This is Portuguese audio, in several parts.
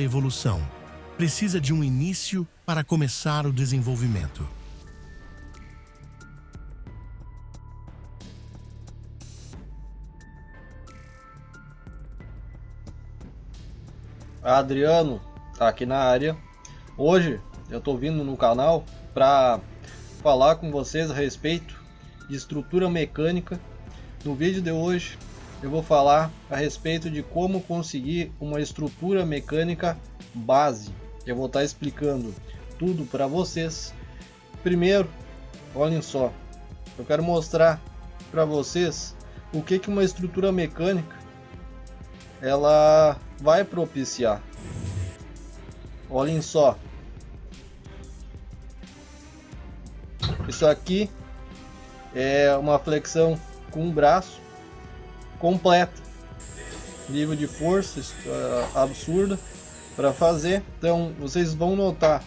evolução. Precisa de um início para começar o desenvolvimento. Adriano tá aqui na área. Hoje eu tô vindo no canal para falar com vocês a respeito de estrutura mecânica. No vídeo de hoje eu vou falar a respeito de como conseguir uma estrutura mecânica base. Eu vou estar explicando tudo para vocês. Primeiro, olhem só, eu quero mostrar para vocês o que uma estrutura mecânica ela vai propiciar. Olhem só, isso aqui é uma flexão com o braço completa, nível de força absurda para fazer. Então vocês vão notar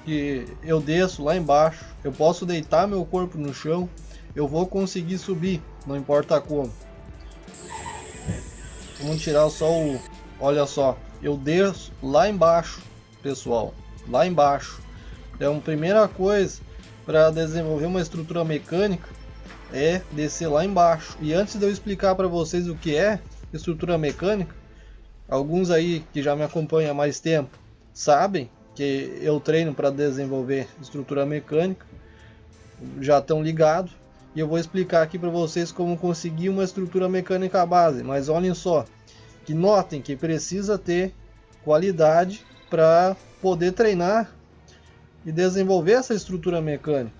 que eu desço lá embaixo, eu posso deitar meu corpo no chão, eu vou conseguir subir, não importa como. Vamos tirar só o... Olha só, eu desço lá embaixo, pessoal, lá embaixo. Então, primeira coisa para desenvolver uma estrutura mecânica é descer lá embaixo. E antes de eu explicar para vocês o que é estrutura mecânica, alguns aí que já me acompanham há mais tempo sabem que eu treino para desenvolver estrutura mecânica, já estão ligados. E eu vou explicar aqui para vocês como conseguir uma estrutura mecânica base. Mas olhem só, que notem que precisa ter qualidade para poder treinar e desenvolver essa estrutura mecânica.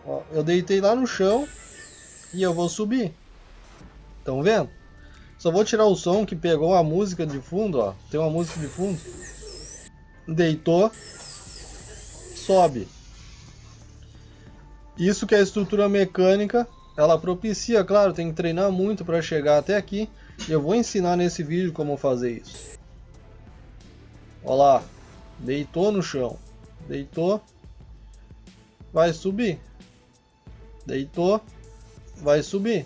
Ó, eu deitei lá no chão e eu vou subir. Estão vendo? Só vou tirar o som que pegou a música de fundo, ó. Tem uma música de fundo. Deitou, sobe. Isso que é a estrutura mecânica, ela propicia, claro, tem que treinar muito para chegar até aqui. Eu vou ensinar nesse vídeo como fazer isso. Olha lá, deitou no chão, deitou, vai subir, deitou, vai subir.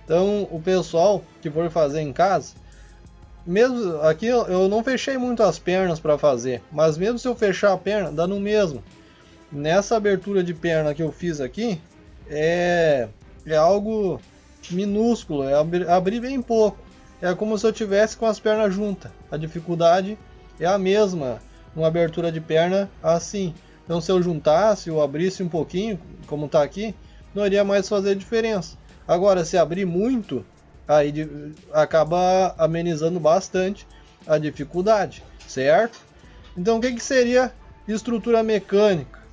Então o pessoal que for fazer em casa, mesmo aqui eu não fechei muito as pernas para fazer, mas mesmo se eu fechar a perna, dá no mesmo. Nessa abertura de perna que eu fiz aqui, é algo minúsculo, é abrir bem pouco. É como se eu tivesse com as pernas juntas. A dificuldade é a mesma, uma abertura de perna assim. Então se eu juntasse ou abrisse um pouquinho, como está aqui, não iria mais fazer diferença. Agora, se abrir muito, aí acaba amenizando bastante a dificuldade, certo? Então o que seria estrutura mecânica?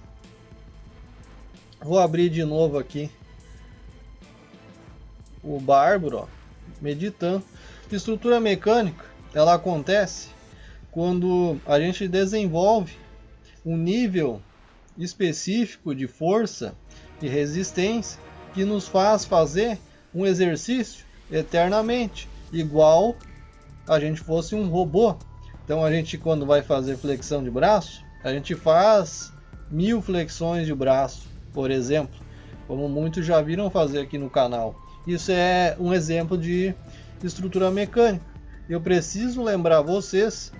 Vou abrir de novo aqui o Bárbaro, ó, meditando. Estrutura mecânica, ela acontece quando a gente desenvolve um nível específico de força e resistência que nos faz fazer um exercício eternamente, igual a gente fosse um robô. Então a gente, quando vai fazer flexão de braço, a gente faz 1000 flexões de braço, por exemplo, como muitos já viram fazer aqui no canal. Isso é um exemplo de estrutura mecânica. Eu preciso lembrar vocês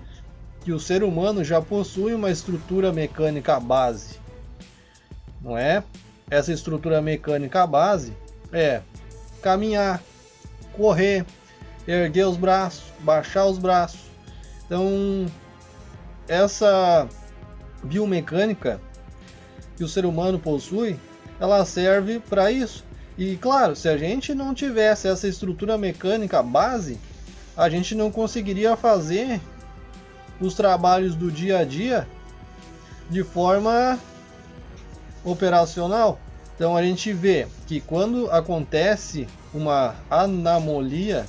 que o ser humano já possui uma estrutura mecânica base, não é? Essa estrutura mecânica base é caminhar, correr, erguer os braços, baixar os braços. Então, essa biomecânica que o ser humano possui, ela serve para isso. E claro, se a gente não tivesse essa estrutura mecânica base, a gente não conseguiria fazer os trabalhos do dia a dia de forma operacional. Então a gente vê que quando acontece uma anomalia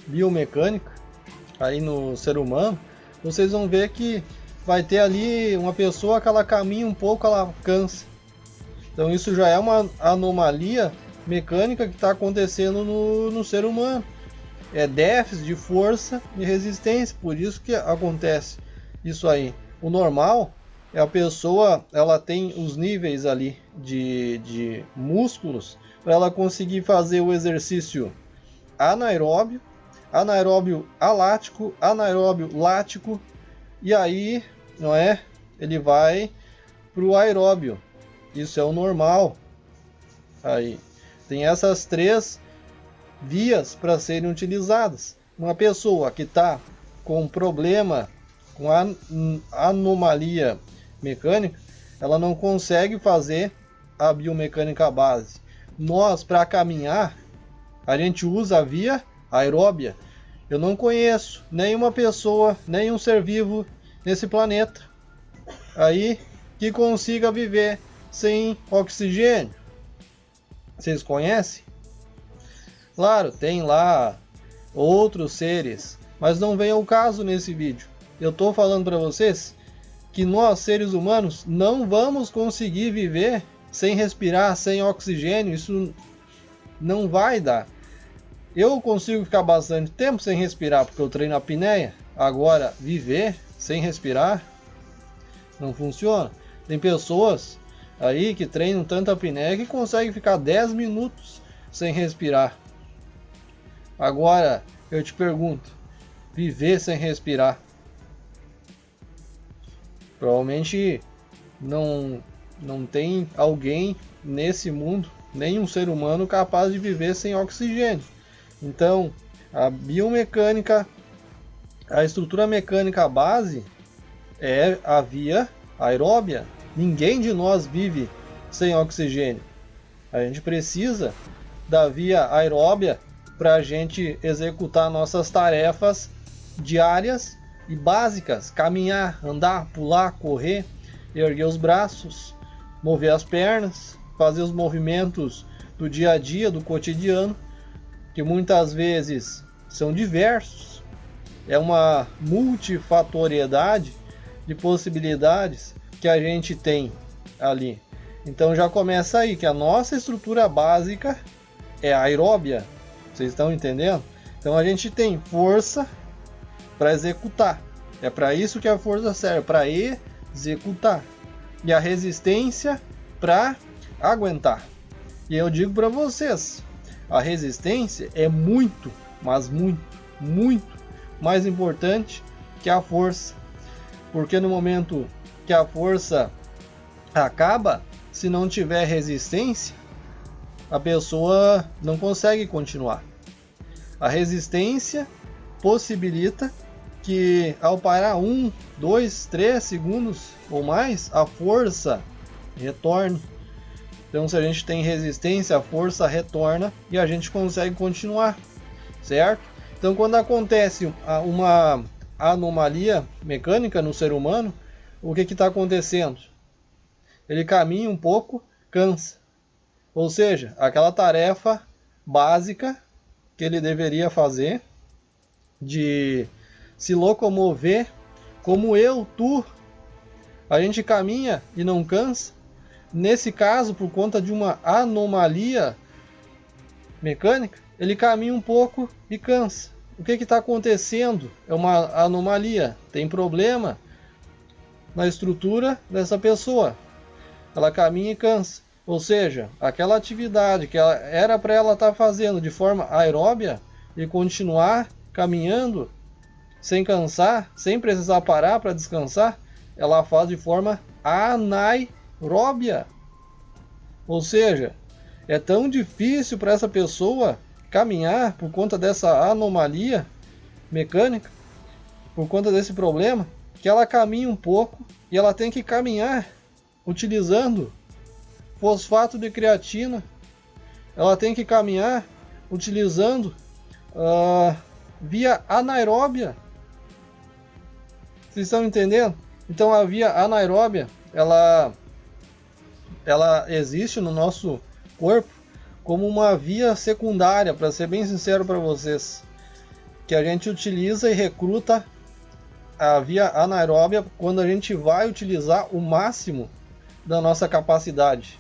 biomecânica aí no ser humano, vocês vão ver que vai ter ali uma pessoa que ela caminha um pouco, ela cansa. Então isso já é uma anomalia mecânica que está acontecendo no ser humano. É déficit de força e resistência, por isso que acontece isso aí. O normal é a pessoa, ela tem os níveis ali de músculos para ela conseguir fazer o exercício anaeróbio, anaeróbio alático, anaeróbio lático, e aí, não é? Ele vai para o aeróbio. Isso é o normal. Aí tem essas 3 vias para serem utilizadas. Uma pessoa que está com problema, com anomalia mecânica, ela não consegue fazer a biomecânica base. Nós, para caminhar, a gente usa a via aeróbia. Eu não conheço nenhuma pessoa, nenhum ser vivo nesse planeta aí que consiga viver sem oxigênio. Vocês conhecem? Claro, tem lá outros seres, mas não vem ao caso nesse vídeo. Eu estou falando para vocês que nós, seres humanos, não vamos conseguir viver sem respirar, sem oxigênio. Isso não vai dar. Eu consigo ficar bastante tempo sem respirar porque eu treino a apneia. Agora, viver sem respirar não funciona. Tem pessoas aí que treinam tanta apneia que conseguem ficar 10 minutos sem respirar. Agora, eu te pergunto, viver sem respirar? Provavelmente não tem alguém nesse mundo, nenhum ser humano capaz de viver sem oxigênio. Então, a biomecânica, a estrutura mecânica base é a via aeróbia. Ninguém de nós vive sem oxigênio. A gente precisa da via aeróbia para a gente executar nossas tarefas diárias e básicas: caminhar, andar, pular, correr, erguer os braços, mover as pernas, fazer os movimentos do dia a dia, do cotidiano, que muitas vezes são diversos. É uma multifatoriedade de possibilidades que a gente tem ali. Então já começa aí que a nossa estrutura básica é aeróbia. Vocês estão entendendo? Então a gente tem força para executar. É para isso que a força serve, para executar. E a resistência para aguentar. E eu digo para vocês, a resistência é muito, mas muito, muito mais importante que a força. Porque no momento que a força acaba, se não tiver resistência, a pessoa não consegue continuar. A resistência possibilita que ao parar 1, 2, 3 segundos ou mais, a força retorne. Então, se a gente tem resistência, a força retorna e a gente consegue continuar, certo? Então, quando acontece uma anomalia mecânica no ser humano, o que está acontecendo? Ele caminha um pouco, cansa. Ou seja, aquela tarefa básica que ele deveria fazer de se locomover, como eu, tu, a gente caminha e não cansa. Nesse caso, por conta de uma anomalia mecânica, ele caminha um pouco e cansa. O que está acontecendo? É uma anomalia, tem problema na estrutura dessa pessoa. Ela caminha e cansa. Ou seja, aquela atividade que era para ela estar fazendo de forma aeróbia e continuar caminhando sem cansar, sem precisar parar para descansar, ela faz de forma anaeróbia. Ou seja, é tão difícil para essa pessoa caminhar por conta dessa anomalia mecânica, por conta desse problema, que ela caminha um pouco e ela tem que caminhar utilizando fosfato de creatina. Ela tem que caminhar utilizando via anaeróbia. Vocês estão entendendo? Então a via anaeróbia, ela existe no nosso corpo como uma via secundária, para ser bem sincero para vocês, que a gente utiliza e recruta a via anaeróbia quando a gente vai utilizar o máximo da nossa capacidade.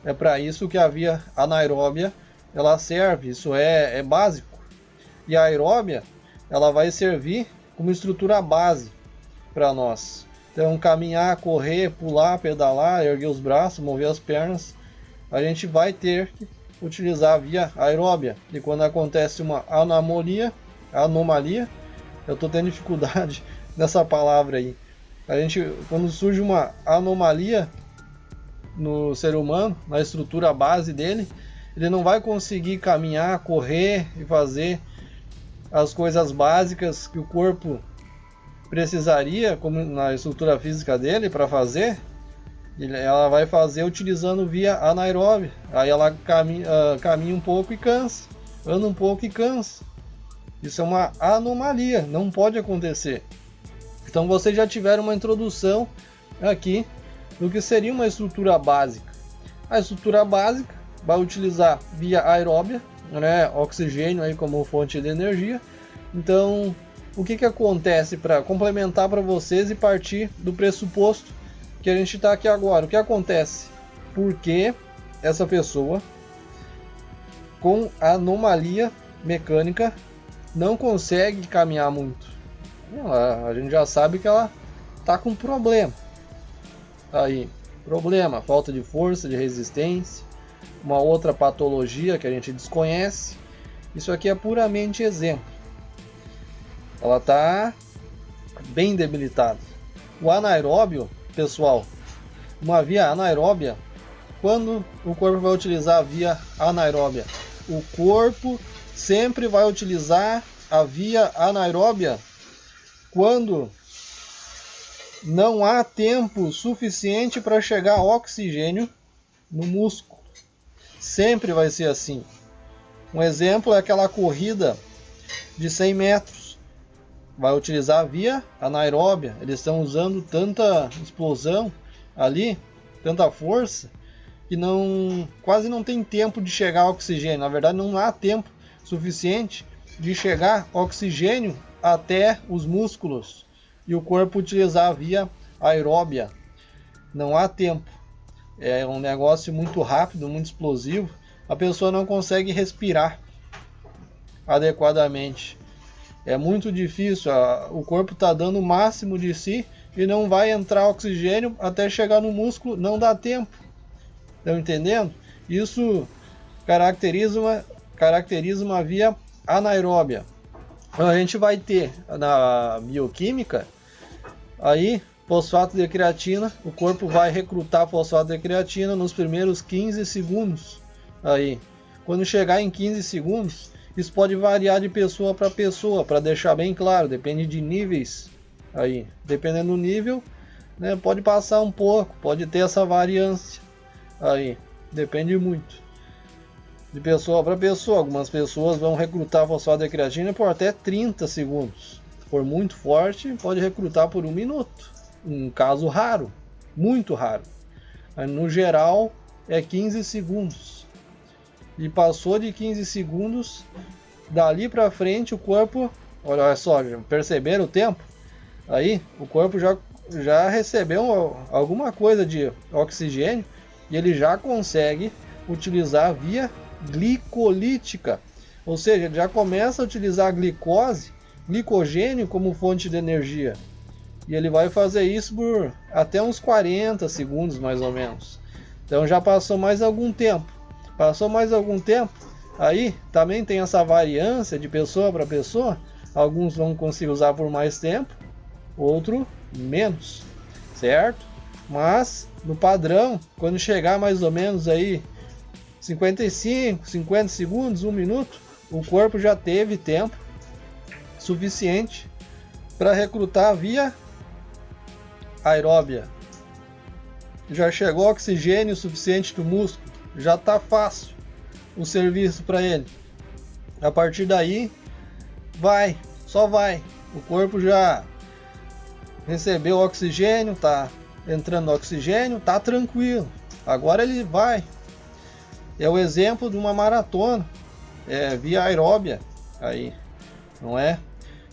É para isso que a via anaeróbia ela serve, isso é básico. E a aeróbia ela vai servir como estrutura base para nós. Então caminhar, correr, pular, pedalar, erguer os braços, mover as pernas, a gente vai ter que utilizar a via aeróbia. E quando acontece uma anomalia, anomalia. Eu estou tendo dificuldade nessa palavra aí. Quando surge uma anomalia no ser humano, na estrutura base dele, ele não vai conseguir caminhar, correr e fazer as coisas básicas que o corpo precisaria, como na estrutura física dele, para fazer. Ela vai fazer utilizando via anaeróbia. Aí ela caminha um pouco e cansa, anda um pouco e cansa. Isso é uma anomalia, não pode acontecer. Então vocês já tiveram uma introdução aqui do que seria uma estrutura básica. A estrutura básica vai utilizar via aeróbia, né, oxigênio aí como fonte de energia. Então, o que acontece, para complementar para vocês e partir do pressuposto que a gente está aqui agora? O que acontece? Porque essa pessoa com anomalia mecânica não consegue caminhar muito. A gente já sabe que ela está com problema. Aí, problema, falta de força, de resistência, uma outra patologia que a gente desconhece. Isso aqui é puramente exemplo. Ela está bem debilitada. O anaeróbio, pessoal, uma via anaeróbia, quando o corpo vai utilizar a via anaeróbia? O corpo sempre vai utilizar a via anaeróbia quando não há tempo suficiente para chegar oxigênio no músculo. Sempre vai ser assim. Um exemplo é aquela corrida de 100 metros. Vai utilizar a via anaeróbia. Eles estão usando tanta explosão ali, tanta força, que quase não tem tempo de chegar oxigênio. Na verdade, não há tempo suficiente de chegar oxigênio até os músculos e o corpo utilizar a via aeróbia. Não há tempo. É um negócio muito rápido, muito explosivo. A pessoa não consegue respirar adequadamente. É muito difícil. O corpo está dando o máximo de si e não vai entrar oxigênio até chegar no músculo. Não dá tempo. Estão entendendo? Isso caracteriza uma via anaeróbia. A gente vai ter na bioquímica aí fosfato de creatina. O corpo vai recrutar fosfato de creatina nos primeiros 15 segundos. Aí, quando chegar em 15 segundos, isso pode variar de pessoa para pessoa, para deixar bem claro, depende de níveis. Aí, dependendo do nível, né, pode passar um pouco, pode ter essa variância. Aí, depende muito de pessoa para pessoa. Algumas pessoas vão recrutar fosfato de creatina por até 30 segundos. Se for muito forte, pode recrutar por 1 minuto. Um caso raro, muito raro. Mas, no geral, é 15 segundos. E passou de 15 segundos, dali para frente o corpo, olha só, perceberam o tempo? Aí o corpo já recebeu alguma coisa de oxigênio e ele já consegue utilizar a via glicolítica. Ou seja, ele já começa a utilizar a glicogênio como fonte de energia. E ele vai fazer isso por até uns 40 segundos mais ou menos. Então já passou mais algum tempo. Aí também tem essa variância de pessoa para pessoa. Alguns vão conseguir usar por mais tempo, outro menos, certo? Mas no padrão, quando chegar mais ou menos aí 55, 50 segundos, 1 minuto, o corpo já teve tempo suficiente para recrutar via aeróbia. Já chegou oxigênio suficiente do músculo. Já está fácil o serviço para ele. A partir daí, só vai. O corpo já recebeu oxigênio, tá entrando oxigênio, tá tranquilo. Agora ele vai. É o exemplo de uma maratona, via aeróbia, aí, não é?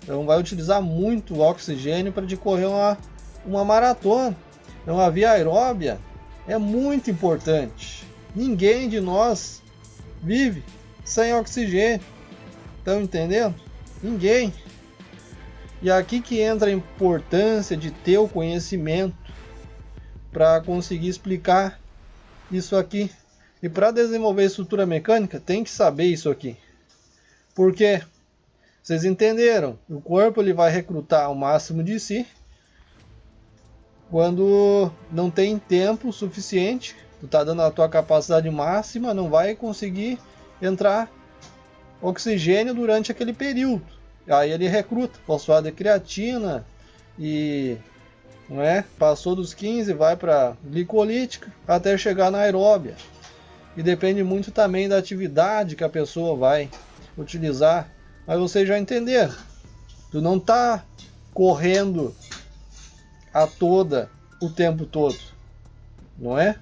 Então vai utilizar muito oxigênio para decorrer uma maratona. Então a via aeróbia é muito importante. Ninguém de nós vive sem oxigênio. Estão entendendo? Ninguém. E aqui que entra a importância de ter o conhecimento para conseguir explicar isso aqui. E para desenvolver estrutura mecânica, tem que saber isso aqui. Por quê? Vocês entenderam? O corpo ele vai recrutar o máximo de si quando não tem tempo suficiente. Tu tá dando a tua capacidade máxima, não vai conseguir entrar oxigênio durante aquele período. Aí ele recruta fosfato de creatina e não é? Passou dos 15, vai para glicolítica até chegar na aeróbia. E depende muito também da atividade que a pessoa vai utilizar. Mas vocês já entenderam. Tu não tá correndo a toda o tempo todo, não é?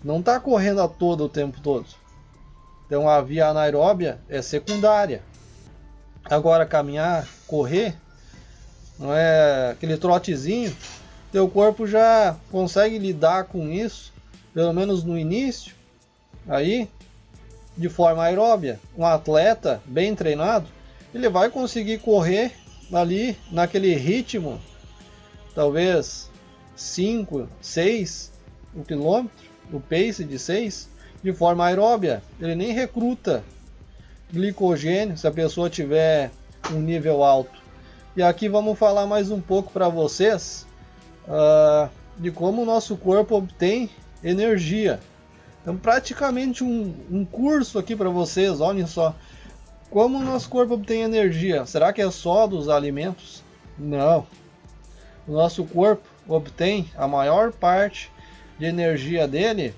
Não tá correndo a toda o tempo todo. Então a via anaeróbia é secundária. Agora caminhar, correr, não é aquele trotezinho, teu corpo já consegue lidar com isso, pelo menos no início, aí de forma aeróbia. Um atleta bem treinado, ele vai conseguir correr ali naquele ritmo, talvez 5, 6 o quilômetro, o pace de 6, de forma aeróbia. Ele nem recruta glicogênio se a pessoa tiver um nível alto. E aqui vamos falar mais um pouco para vocês de como o nosso corpo obtém energia. Então praticamente um curso aqui para vocês, olhem só. Como o nosso corpo obtém energia? Será que é só dos alimentos? Não. O nosso corpo obtém a maior parte de energia dele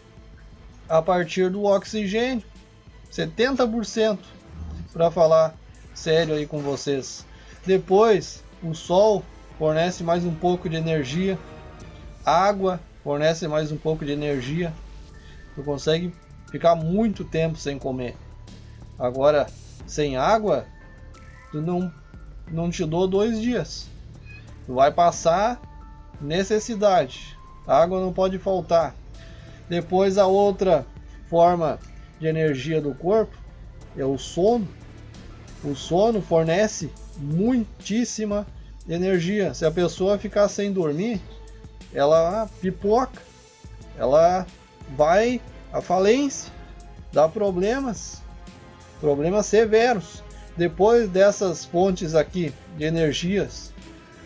a partir do oxigênio. 70%, para falar sério aí com vocês. Depois, o sol fornece mais um pouco de energia. Água fornece mais um pouco de energia. Tu consegue ficar muito tempo sem comer. Agora, sem água, tu não te dou 2 dias. Tu vai passar necessidade. A água não pode faltar. Depois a outra forma de energia do corpo é o sono. O sono fornece muitíssima energia. Se a pessoa ficar sem dormir, ela pipoca, ela vai à falência, dá problemas severos. Depois dessas fontes aqui de energias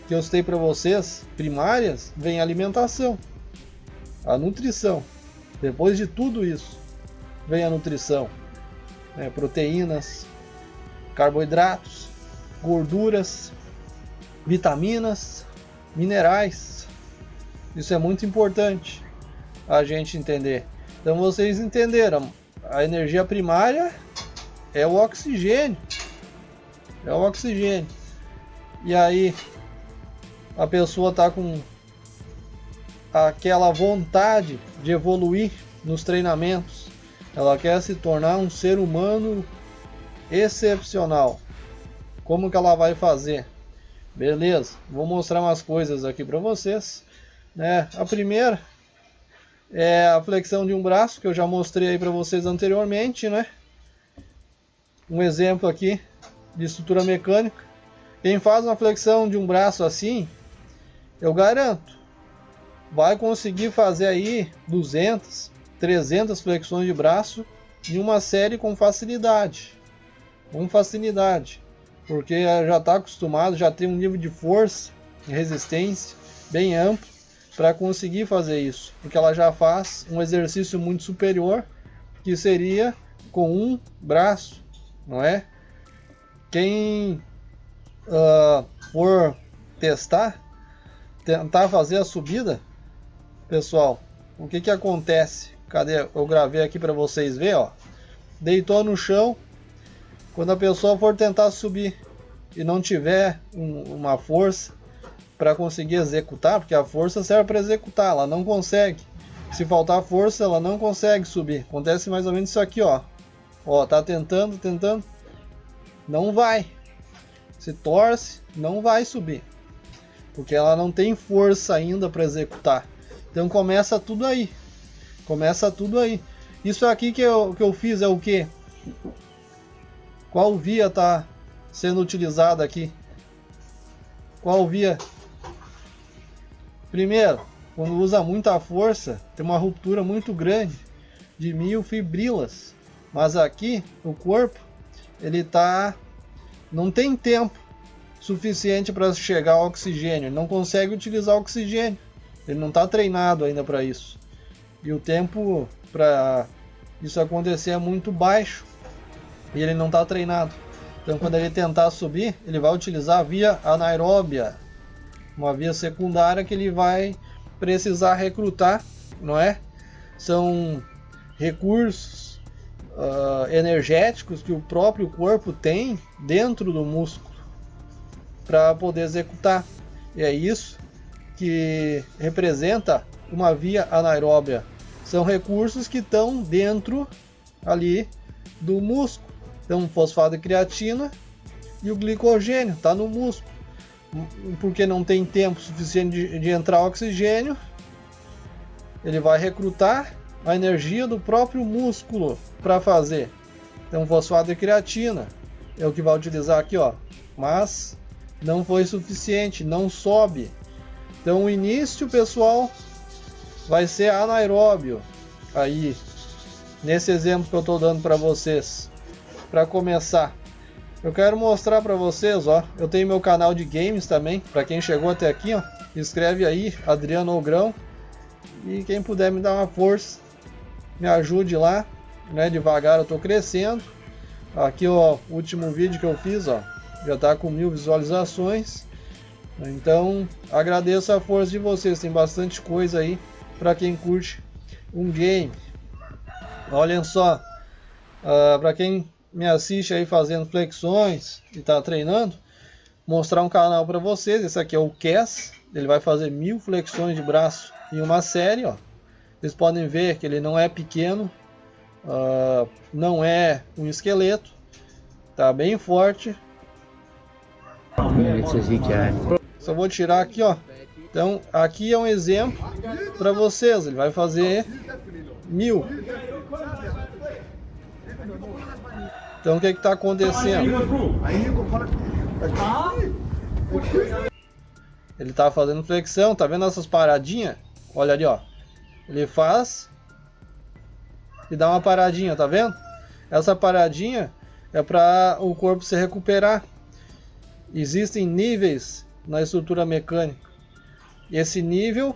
que eu citei para vocês, primárias, vem a alimentação, a nutrição. Depois de tudo isso, vem a nutrição, proteínas, carboidratos, gorduras, vitaminas, minerais. Isso é muito importante a gente entender. Então vocês entenderam, a energia primária é o oxigênio. É o oxigênio. E aí a pessoa está com aquela vontade de evoluir nos treinamentos. Ela quer se tornar um ser humano excepcional. Como que ela vai fazer? Beleza, vou mostrar umas coisas aqui para vocês. A primeira é a flexão de um braço, que eu já mostrei aí para vocês anteriormente, Um exemplo aqui de estrutura mecânica. Quem faz uma flexão de um braço assim, eu garanto, vai conseguir fazer aí 200, 300 flexões de braço em uma série com facilidade. Porque já está acostumado, já tem um nível de força e resistência bem amplo para conseguir fazer isso. Porque ela já faz um exercício muito superior, que seria com um braço, não é? Quem for tentar fazer a subida, pessoal, o que acontece? Cadê? Eu gravei aqui para vocês verem, ó. Deitou no chão. Quando a pessoa for tentar subir e não tiver uma força para conseguir executar, porque a força serve para executar, ela não consegue. Se faltar força, ela não consegue subir. Acontece mais ou menos isso aqui, ó. Ó, tá tentando, não vai. Se torce, não vai subir, porque ela não tem força ainda para executar. Então começa tudo aí. Isso aqui que eu fiz é o que? Qual via está sendo utilizada aqui? Qual via? Primeiro, quando usa muita força, tem uma ruptura muito grande de miofibrilas. Mas aqui, o corpo, ele está não tem tempo suficiente para chegar ao oxigênio, ele não consegue utilizar o oxigênio, ele não está treinado ainda para isso. E o tempo para isso acontecer é muito baixo e ele não está treinado. Então quando ele tentar subir, ele vai utilizar a via anaeróbia, uma via secundária que ele vai precisar recrutar, não é? São recursos energéticos que o próprio corpo tem dentro do músculo para poder executar. E é isso que representa uma via anaeróbia. São recursos que estão dentro ali do músculo. Então, fosfato de creatina e o glicogênio está no músculo. Porque não tem tempo suficiente de entrar oxigênio, ele vai recrutar a energia do próprio músculo para fazer. Então, fosfato de creatina é o que vai utilizar aqui, ó. Mas não foi suficiente, não sobe. Então, o início, pessoal, vai ser anaeróbio. Aí, nesse exemplo que eu estou dando para vocês, para começar, eu quero mostrar para vocês, ó. Eu tenho meu canal de games também. Para quem chegou até aqui, ó, escreve aí, Adriano Ogrão. E quem puder me dar uma força, me ajude lá, né? Devagar eu tô crescendo. Aqui, ó, o último vídeo que eu fiz, ó, já tá com 1000 visualizações. Então, agradeço a força de vocês. Tem bastante coisa aí para quem curte um game. Olhem só, para quem me assiste aí fazendo flexões e tá treinando, mostrar um canal para vocês. Esse aqui é o Cass. Ele vai fazer 1000 flexões de braço em uma série, ó. Vocês podem ver que ele não é pequeno, não é um esqueleto, tá bem forte. Só vou tirar aqui, ó. Então aqui é um exemplo para vocês. Ele vai fazer 1000. Então o que está acontecendo? Ele está fazendo flexão, tá vendo essas paradinhas? Olha ali, ó. Ele faz e dá uma paradinha, tá vendo? Essa paradinha é para o corpo se recuperar. Existem níveis na estrutura mecânica. Esse nível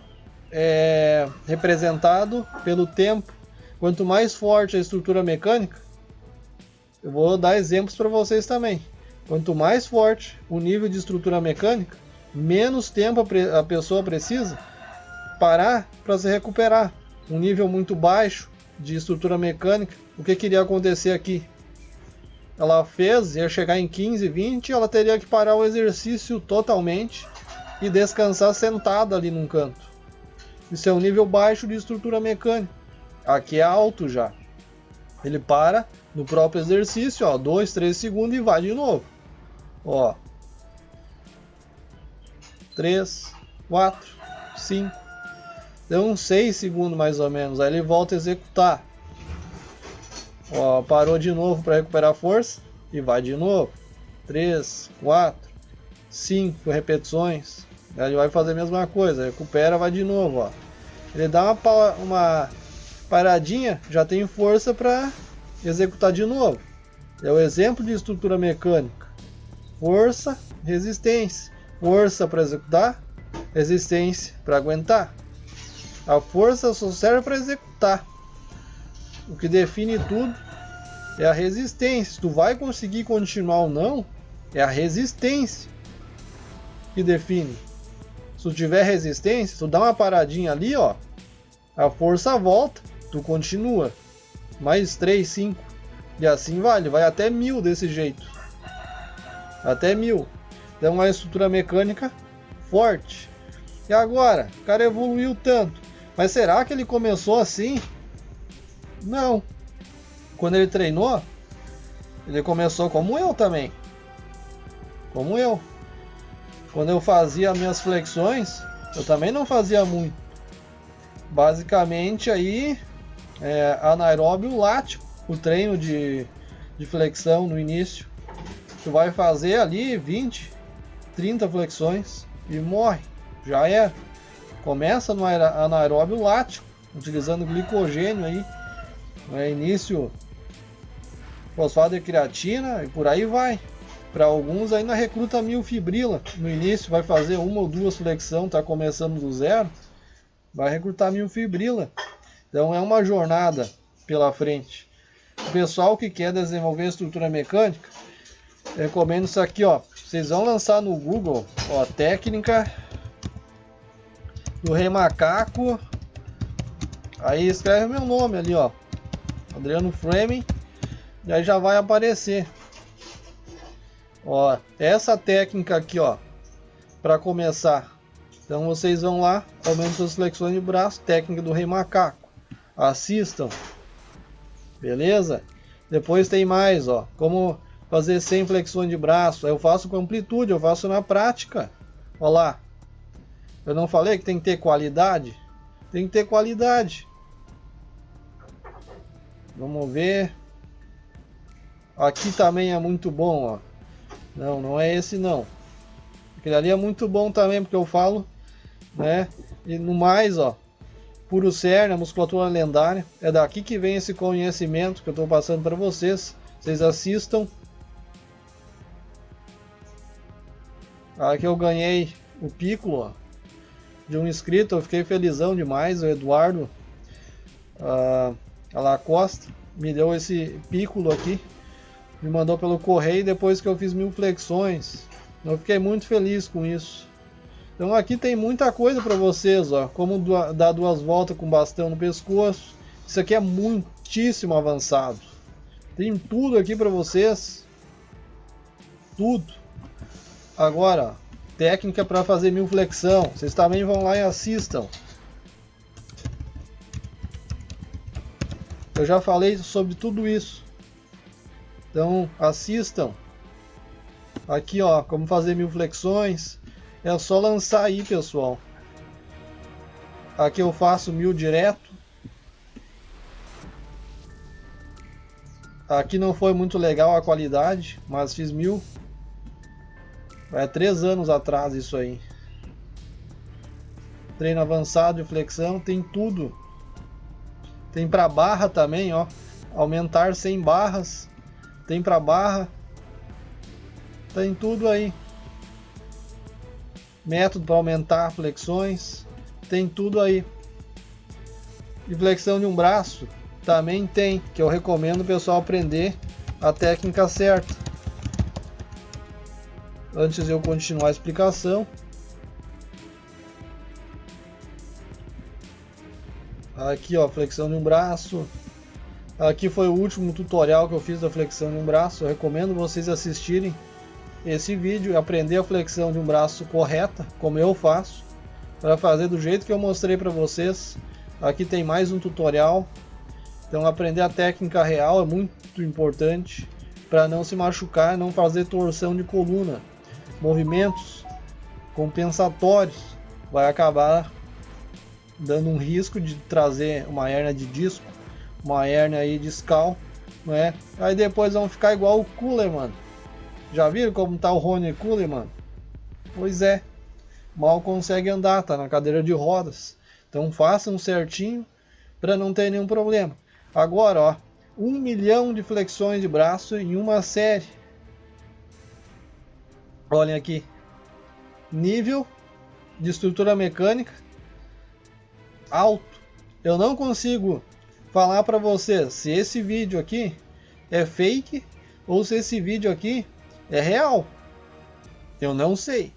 é representado pelo tempo. Quanto mais forte a estrutura mecânica, eu vou dar exemplos para vocês também. Quanto mais forte o nível de estrutura mecânica, menos tempo a pessoa precisa parar para se recuperar. Um nível muito baixo de estrutura mecânica, o que iria acontecer aqui? Ela fez, ia chegar em 15, 20, ela teria que parar o exercício totalmente e descansar sentada ali num canto. Isso é um nível baixo de estrutura mecânica. Aqui é alto já. Ele para no próprio exercício, ó, 2, 3 segundos e vai de novo. Ó. 3, 4, 5. Deu uns 6 segundos mais ou menos. Aí ele volta a executar. Ó, parou de novo para recuperar força e vai de novo. 3, 4, 5 repetições. Aí ele vai fazer a mesma coisa, recupera, vai de novo, ó. Ele dá uma paradinha, já tem força para executar de novo. É o exemplo de estrutura mecânica. Força, resistência. Força para executar, resistência para aguentar. A força só serve para executar. O que define tudo é a resistência. Se tu vai conseguir continuar ou não, é a resistência que define. Se tu tiver resistência, tu dá uma paradinha ali, ó, a força volta, tu continua. Mais 3, 5. E assim vai, ele vai até 1000 desse jeito. Até 1000. Então uma estrutura mecânica forte. E agora, o cara evoluiu tanto. Mas será que ele começou assim? Não. Quando ele treinou, ele começou como eu também. Como eu. Quando eu fazia minhas flexões, eu também não fazia muito. Basicamente aí, anaeróbio lático, o treino de flexão no início. Tu vai fazer ali 20, 30 flexões e morre. Já era. Começa no anaeróbio lático, utilizando glicogênio aí. No início, fosfato de creatina e por aí vai. Para alguns ainda recruta miofibrila. No início vai fazer uma ou duas flexão, está começando do zero, vai recrutar miofibrila. Então é uma jornada pela frente. O pessoal que quer desenvolver estrutura mecânica, recomendo isso aqui, ó. Vocês vão lançar no Google, ó, técnica do Rei Macaco. Aí escreve meu nome ali, ó, Adriano Fleming, e aí já vai aparecer. Ó, essa técnica aqui, ó, para começar. Então vocês vão lá, aumentam as flexões de braço, técnica do Rei Macaco. Assistam. Beleza? Depois tem mais, ó, como fazer 100 flexões de braço. Eu faço com amplitude, eu faço na prática. Ó lá. Eu não falei que tem que ter qualidade? Tem que ter qualidade. Vamos ver. Aqui também é muito bom, ó. Não, não é esse não. Aquele ali é muito bom também, porque eu falo, né? E no mais, ó, puro cerne, a musculatura lendária. É daqui que vem esse conhecimento que eu estou passando para vocês. Vocês assistam. Aqui eu ganhei o Piccolo, ó, de um inscrito. Eu fiquei felizão demais. O Eduardo Alacosta me deu esse Piccolo aqui. Me mandou pelo correio depois que eu fiz 1000 flexões. Eu fiquei muito feliz com isso. Então aqui tem muita coisa para vocês, ó, como dar 2 voltas com bastão no pescoço. Isso aqui é muitíssimo avançado. Tem tudo aqui para vocês. Tudo. Agora, técnica para fazer 1000 flexão. Vocês também vão lá e assistam. Eu já falei sobre tudo isso. Então assistam. Aqui, ó, como fazer 1000 flexões. É só lançar aí, pessoal. Aqui eu faço 1000 direto. Aqui não foi muito legal a qualidade, mas fiz 1000. É 3 anos atrás isso aí. Treino avançado de flexão, tem tudo. Tem para barra também, ó. Aumentar 100 barras. Tem para barra. Tem tudo aí. Método para aumentar flexões. Tem tudo aí. E flexão de um braço também tem, que eu recomendo o pessoal aprender a técnica certa. Antes de eu continuar a explicação, aqui, ó, flexão de um braço. Aqui foi o último tutorial que eu fiz da flexão de um braço. Eu recomendo vocês assistirem esse vídeo e aprender a flexão de um braço correta, como eu faço, para fazer do jeito que eu mostrei para vocês. Aqui tem mais um tutorial. Então aprender a técnica real é muito importante para não se machucar, não fazer torção de coluna. Movimentos compensatórios vai acabar dando um risco de trazer uma hérnia de disco, uma hérnia aí discal, não é? Aí depois vão ficar igual o Kuhleman. Já viram como tá o Ronnie Kuhleman? Pois é, mal consegue andar, tá na cadeira de rodas. Então façam certinho para não ter nenhum problema. Agora, ó, 1 milhão de flexões de braço em uma série. Olhem aqui, nível de estrutura mecânica alto. Eu não consigo falar para vocês se esse vídeo aqui é fake ou se esse vídeo aqui é real. Eu não sei,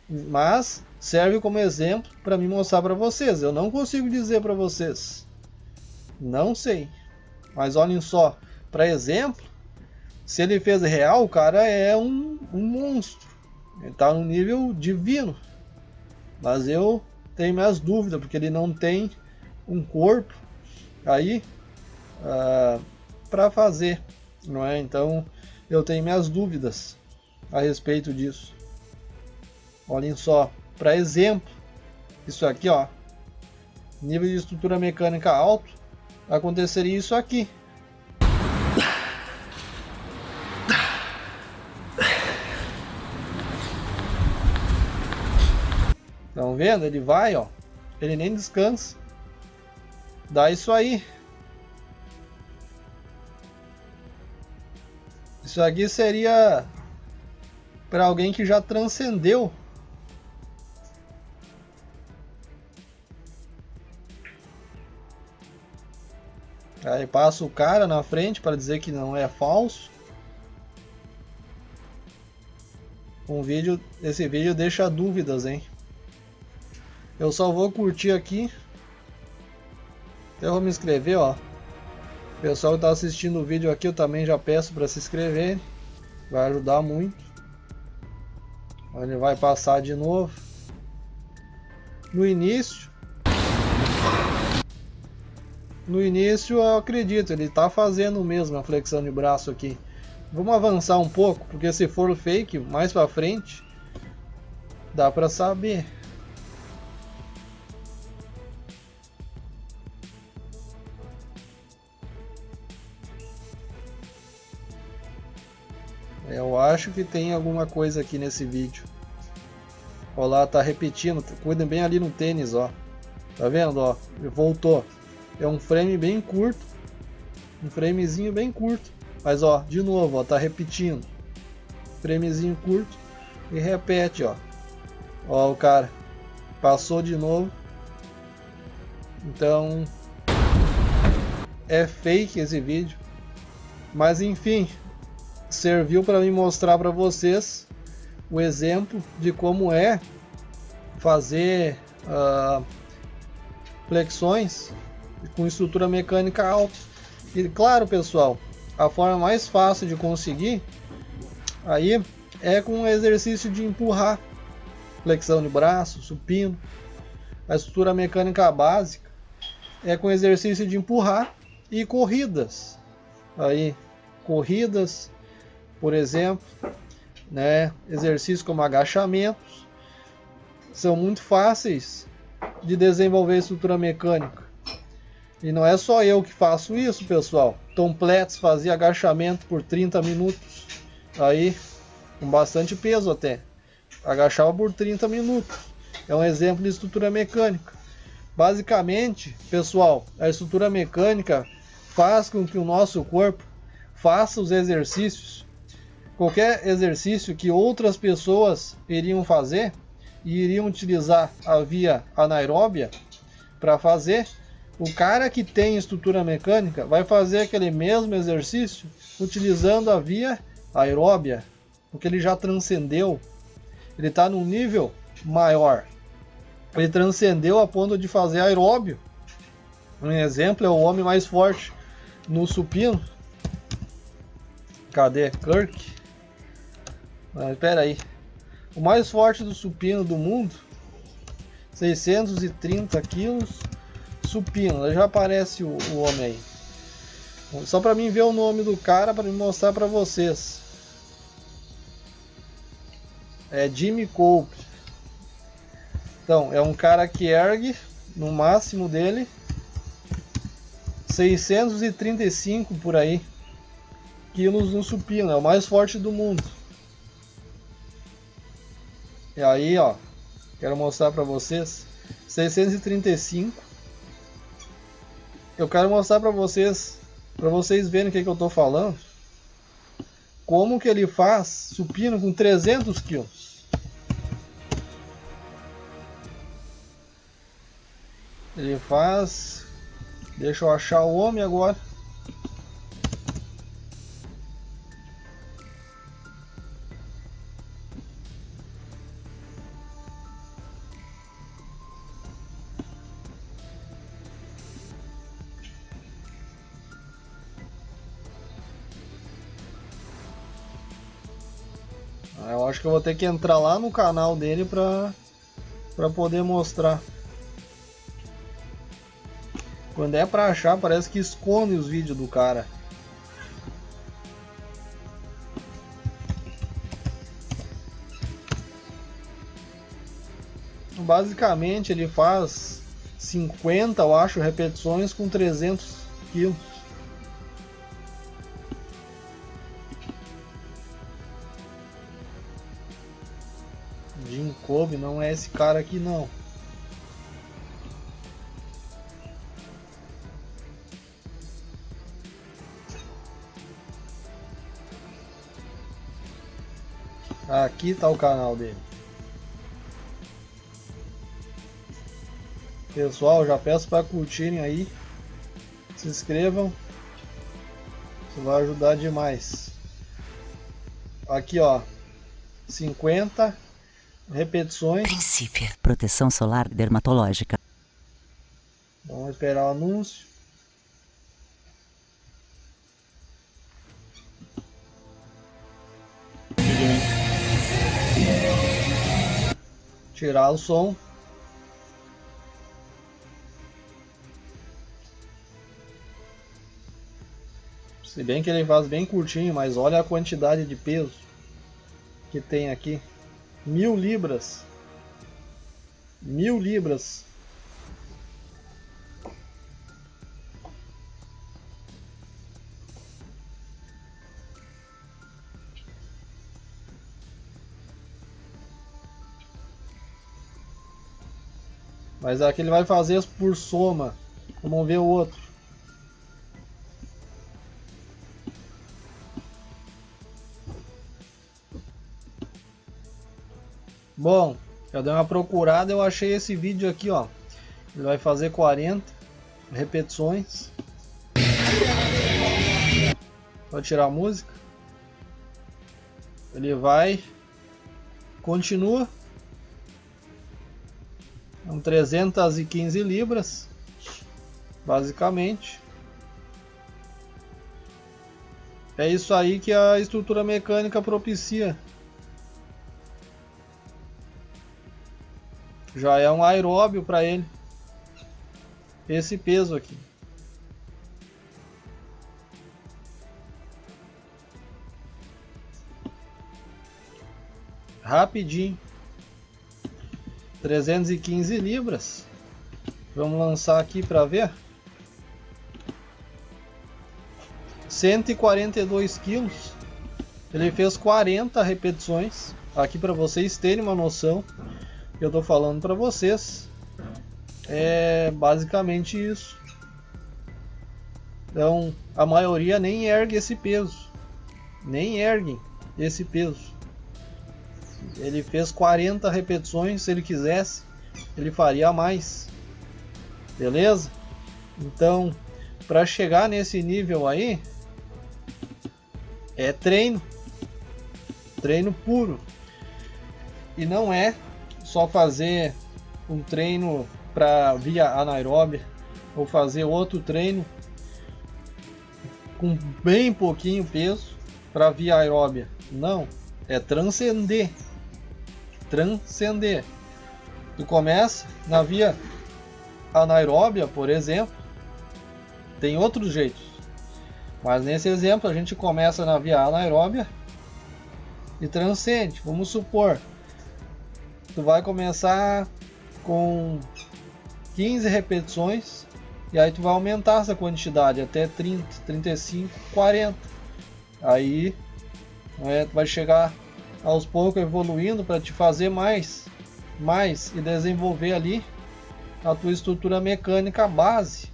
mas serve como exemplo para me mostrar para vocês. Eu não consigo dizer para vocês, não sei, mas olhem só, para exemplo. Se ele fez real, o cara é um monstro. Ele está no nível divino. Mas eu tenho minhas dúvidas, porque ele não tem um corpo aí para fazer, não é? Então eu tenho minhas dúvidas a respeito disso. Olhem só, para exemplo, isso aqui, ó, nível de estrutura mecânica alto, aconteceria isso aqui. Estão vendo? Ele vai, ó. Ele nem descansa. Dá isso aí. Isso aqui seria para alguém que já transcendeu. Aí passa o cara na frente para dizer que não é falso. Esse vídeo deixa dúvidas, hein? Eu só vou curtir aqui. Eu vou me inscrever, ó. O pessoal que está assistindo o vídeo aqui, eu também já peço para se inscrever. Vai ajudar muito. Ele vai passar de novo. No início eu acredito, ele está fazendo mesmo a flexão de braço aqui. Vamos avançar um pouco, porque se for fake, mais para frente, dá para saber. Eu acho que tem alguma coisa aqui nesse vídeo. Ó lá, tá repetindo. Cuidem bem ali no tênis, ó. Tá vendo, ó? Voltou. É um frame bem curto. Um framezinho bem curto. Mas, ó, de novo, ó, tá repetindo. Framezinho curto. E repete, ó. Ó, o cara passou de novo. Então, é fake esse vídeo. Mas, enfim, serviu para me mostrar para vocês o exemplo de como é fazer flexões com estrutura mecânica alta. E claro, pessoal, a forma mais fácil de conseguir aí é com o exercício de empurrar, flexão de braço, supino. A estrutura mecânica básica é com exercício de empurrar e corridas. Aí, corridas, por exemplo, né, exercícios como agachamentos, são muito fáceis de desenvolver estrutura mecânica. E não é só eu que faço isso, pessoal. Tom Platz fazia agachamento por 30 minutos, aí com bastante peso até. Agachava por 30 minutos. É um exemplo de estrutura mecânica. Basicamente, pessoal, a estrutura mecânica faz com que o nosso corpo faça os exercícios. Qualquer exercício que outras pessoas iriam fazer e iriam utilizar a via anaeróbia para fazer, o cara que tem estrutura mecânica vai fazer aquele mesmo exercício utilizando a via aeróbia, porque ele já transcendeu, ele está num nível maior, ele transcendeu a ponto de fazer aeróbio. Um exemplo é o homem mais forte no supino. Cadê? Kirk? Espera aí. O mais forte do supino do mundo, 630 quilos, supino. Já aparece o homem aí. Só para mim ver o nome do cara, para me mostrar para vocês. É Jimmy Cope. Então, é um cara que ergue no máximo dele 635 por aí quilos no supino. É o mais forte do mundo. E aí, ó, quero mostrar para vocês 635. Eu quero mostrar para vocês verem o que eu tô falando. Como que ele faz supino com 300 quilos. Ele faz... Deixa eu achar o homem agora. Eu acho que eu vou ter que entrar lá no canal dele para poder mostrar. Quando é pra achar, parece que esconde os vídeos do cara. Basicamente ele faz 50, eu acho, repetições com 300 quilos. Jim Cobe não é esse cara aqui não. Aqui está o canal dele. Pessoal, já peço para curtirem aí. Se inscrevam. Isso vai ajudar demais. Aqui, ó. 50 repetições. Princípio. Proteção solar dermatológica. Vamos esperar o anúncio. Tirar o som. Se bem que ele faz bem curtinho, mas olha a quantidade de peso que tem aqui. 1000 libras. 1000 libras. Mas aqui ele vai fazer por soma. Vamos ver o outro. Bom, eu dei uma procurada, eu achei esse vídeo aqui, ó. Ele vai fazer 40 repetições. Vou tirar a música. Ele vai, continua. São 315 libras, basicamente. É isso aí que a estrutura mecânica propicia. Já é um aeróbio para ele. Esse peso aqui. Rapidinho. 315 libras. Vamos lançar aqui para ver. 142 quilos. Ele fez 40 repetições. Aqui para vocês terem uma noção. Eu tô falando para vocês. É basicamente isso. Então, a maioria nem ergue esse peso. Nem erguem esse peso. Ele fez 40 repetições. Se ele quisesse, ele faria mais. Beleza? Então, para chegar nesse nível aí, é treino. Treino puro. E não é só fazer um treino para via anaeróbia ou fazer outro treino com bem pouquinho peso para via aeróbia. Não, é transcender. Transcender. Tu começa na via anaeróbia, por exemplo. Tem outros jeitos. Mas nesse exemplo a gente começa na via anaeróbia e transcende. Vamos supor, tu vai começar com 15 repetições e aí tu vai aumentar essa quantidade até 30, 35, 40. Aí tu vai chegar aos poucos evoluindo para te fazer mais e desenvolver ali a tua estrutura mecânica base.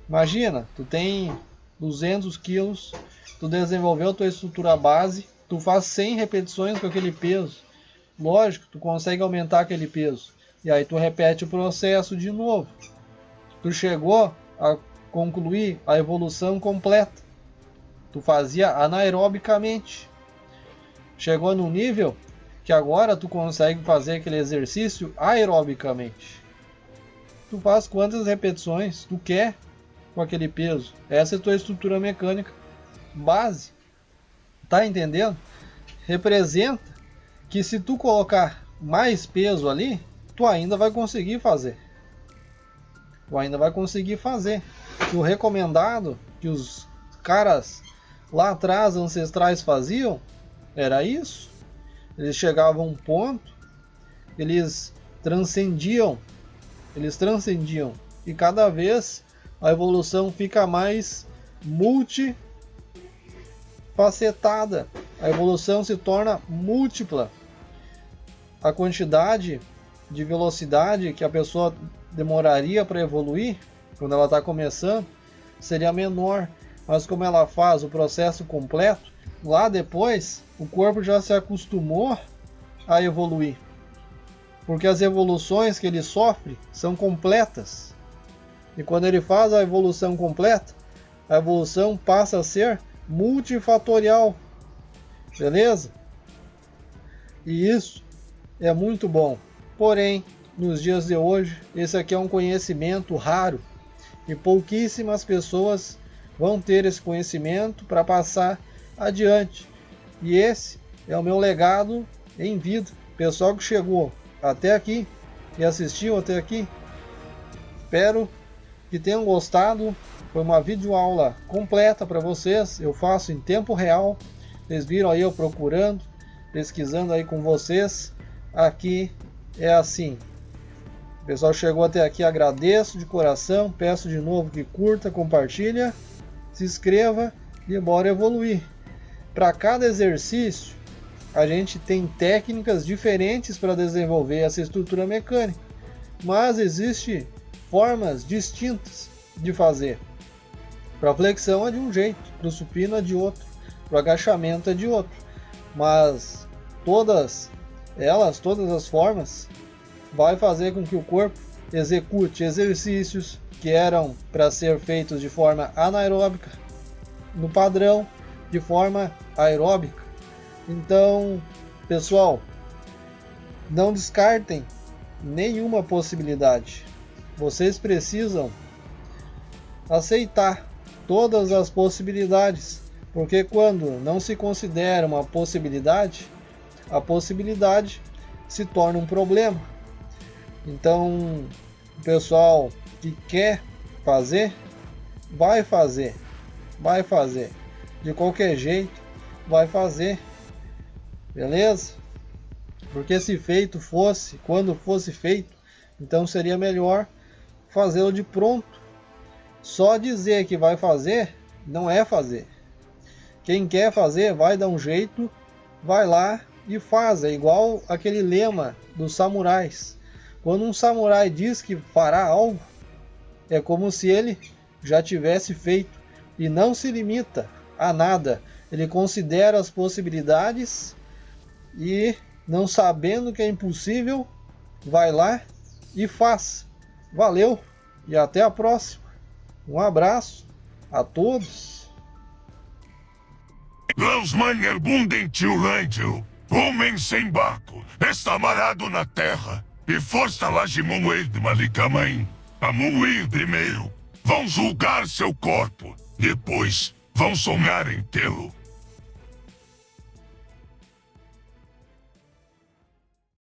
Imagina, tu tem 200 quilos, tu desenvolveu a tua estrutura base, tu faz 100 repetições com aquele peso. Lógico, tu consegue aumentar aquele peso. E aí tu repete o processo de novo. Tu chegou a concluir a evolução completa. Tu fazia anaerobicamente. Chegou no nível que agora tu consegue fazer aquele exercício aerobicamente. Tu faz quantas repetições tu quer com aquele peso. Essa é a tua estrutura mecânica base. Tá entendendo? Representa que se tu colocar mais peso ali, tu ainda vai conseguir fazer. Tu ainda vai conseguir fazer. O recomendado que os caras lá atrás, ancestrais, faziam, era isso. Eles chegavam a um ponto, eles transcendiam. E cada vez a evolução fica mais multifacetada. A evolução se torna múltipla. A quantidade de velocidade que a pessoa demoraria para evoluir quando ela está começando seria menor, mas como ela faz o processo completo, lá depois, o corpo já se acostumou a evoluir. Porque as evoluções que ele sofre são completas. E quando ele faz a evolução completa, a evolução passa a ser multifatorial. Beleza? E isso é muito bom. Porém, nos dias de hoje, esse aqui é um conhecimento raro. E pouquíssimas pessoas vão ter esse conhecimento para passar adiante. E esse é o meu legado em vida. Pessoal que chegou até aqui e assistiu até aqui, espero que tenham gostado. Foi uma videoaula completa para vocês. Eu faço em tempo real. Vocês viram aí eu procurando, pesquisando aí com vocês. Aqui é assim. O pessoal chegou até aqui, agradeço de coração. Peço de novo que curta, compartilha, se inscreva e bora evoluir. Para cada exercício, a gente tem técnicas diferentes para desenvolver essa estrutura mecânica, mas existem formas distintas de fazer. Para flexão é de um jeito, para o supino é de outro, para o agachamento é de outro, mas todas as formas vai fazer com que o corpo execute exercícios que eram para ser feitos de forma anaeróbica no padrão de forma aeróbica. Então, pessoal, não descartem nenhuma possibilidade. Vocês precisam aceitar todas as possibilidades, porque quando não se considera uma possibilidade, a possibilidade se torna um problema. Então, o pessoal que quer fazer, vai fazer. De qualquer jeito, vai fazer. Beleza? Porque se feito fosse, quando fosse feito, então seria melhor fazê-lo de pronto. Só dizer que vai fazer, não é fazer. Quem quer fazer, vai dar um jeito, vai lá e faz. É igual aquele lema dos samurais. Quando um samurai diz que fará algo, é como se ele já tivesse feito. E não se limita a nada. Ele considera as possibilidades e, não sabendo que é impossível, vai lá e faz. Valeu e até a próxima. Um abraço a todos. Lausmann Bundentilândio, homem sem barco, está amarrado na terra, e força lá de Mumuir de Malicamãe. A Mumuir primeiro vão julgar seu corpo, depois vão sonhar em tê-lo.